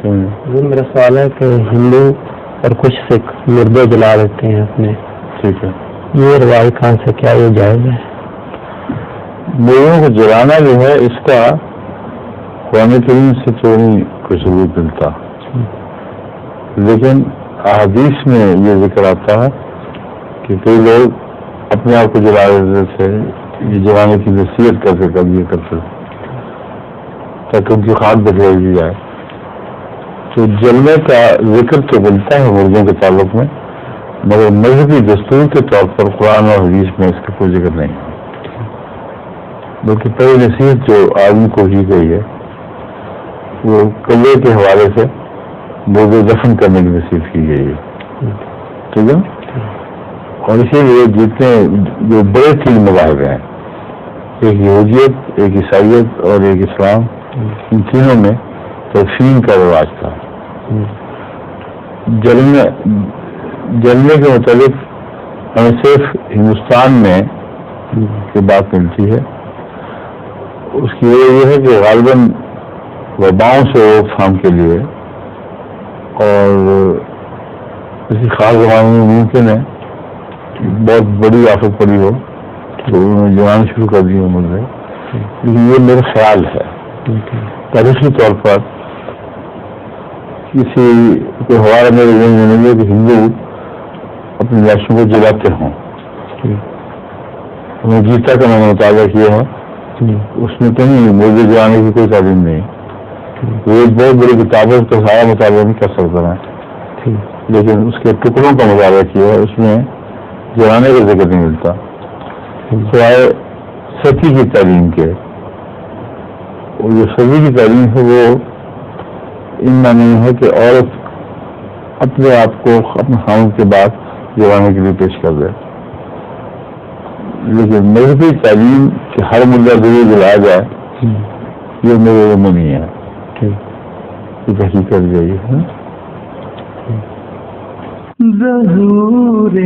میرا سوال ہے کہ ہندو اور کچھ سکھ مردے جلا دیتے ہیں اپنے، ٹھیک ہے، یہ رواج کہاں سے، کیا یہ جائز ہے؟ لوگوں کو جلانا جو ہے اس کا قرآن کریم سے تو نہیں کوئی ثبوت ملتا، لیکن احادیث میں یہ ذکر آتا ہے کہ کئی لوگ اپنے آپ کو جلا دیتے تھے، یہ جلانے کی نصیحت کر کے کب یہ کرتے تاکہ ان کی خاک بخیر دی جائے. تو جلنے کا ذکر تو ملتا ہے مردوں کے تعلق میں، مگر مذہبی دستور کے طور پر قرآن اور حدیث میں اس کا کوئی ذکر نہیں ہے. بلکہ پہلی نصیحت جو آدمی کو کی گئی ہے وہ قلعے کے حوالے سے مردے دفن کرنے کی نصیحت کی گئی ہے، ٹھیک ہے. اور اسی لیے جتنے جو بڑے تین مذاہب ہیں، ایک یہودیت، ایک عیسائیت اور ایک اسلام، ان تینوں میں تدفین کا رواج تھا. جلنے کے متعلق ہمیں صرف ہندوستان میں یہ بات ملتی ہے. اس کی وجہ یہ ہے کہ غالباً وباؤں سے روک تھام کے لیے اور کسی خاص زمانے میں ممکن ہے بہت بڑی آفت پڑی ہو تو انہوں نے جلانا شروع کر دی مردے. لیکن یہ میرا خیال ہے تاریخی طور پر کسی کوئی ہمارا میرے ذہن میں نہیں ہے کہ ہندو اپنی لاشوں کو جلاتے ہوں. گیتا کا میں نے مطالعہ کیا ہے، اس میں کہیں مردے جلانے کی کوئی تعلیم نہیں. وہ ایک بہت بڑی کتاب ہے، اس کا سارا مطالعہ نہیں کر سکتا میں، لیکن اس کے ٹکڑوں کا مطالعہ کیا ہے، اس میں جلانے کا ذکر نہیں ملتا سوائے ستی کی تعلیم کے. اور جو ستی کی تعلیم ہے وہ ان معنی ہے کہ عورت اپنے آپ کو اپنے خاوند کے بعد جلانے کے لیے پیش کر دے. لیکن مذہبی تعلیم کہ ہر مردہ ضرور جلایا جائے یہ میرے علم میں نہیں ہے، یہ تحقیق کر جائیے. ظہور